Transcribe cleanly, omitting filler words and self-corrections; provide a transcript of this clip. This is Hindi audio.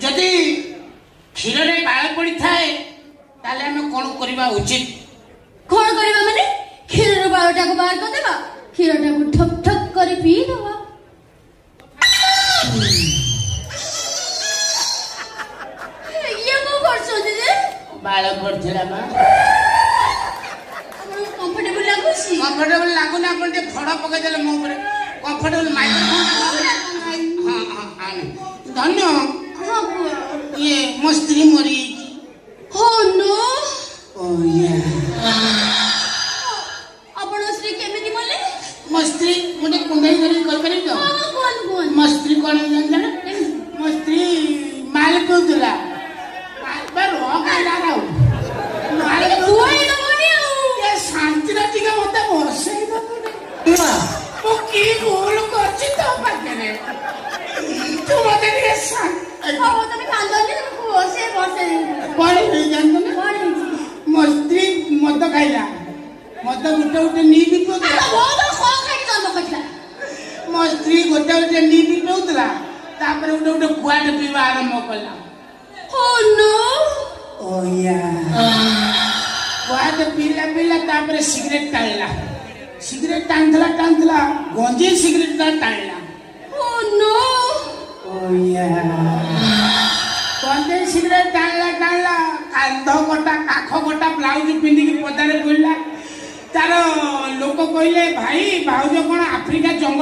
जदि क्षीर रे बाल पड़ी थाए ताले हमें कौन करबा उचित कौन करबा माने क्षीर रे बालटा को बाहर कर देबा क्षीरटा को ठक ठक कर पी देबा ये को करछो जे बाल पड़थिला बा कंफर्टेबल लागू ना अपन फड़ा पके देले मो ऊपर कंफर्टेबल माइक हां धन्य हां ये मस्त्री मरी हो नो ओ या अपन श्री केमिति बोले मस्त्री मुझे कुंडई करी कर करी तो कौन मस्त्री कौन जानला मस्त्री माल को दुला पर हो काला राव माल को ये शांति रा टिका मते बसे ओ की गोल करछि तो पाके तू मते के शांत हां तने कांदनी को बसे पड़े हो जानत ना मस्त्री मत खाइला मत गुटे गुटे नी भी को बहुत खो खाई काम करला मस्त्री गोटे गोटे नी भी पउतला तापर गुटे गुटे कुआट पीवा आरंभ कला हो नो ओ या कुआट पीला तापर सिगरेट टाइला सिगरेट टांगला गंजी सिगरेट टाइला हो नो ओ या गंजी सिगरेट टाइला कांध गोटा काख गोटा ब्लाउज पिंदी की पदारे बुलला तार लोक कहले भाई भाउज कोन अफ्रीका जंगल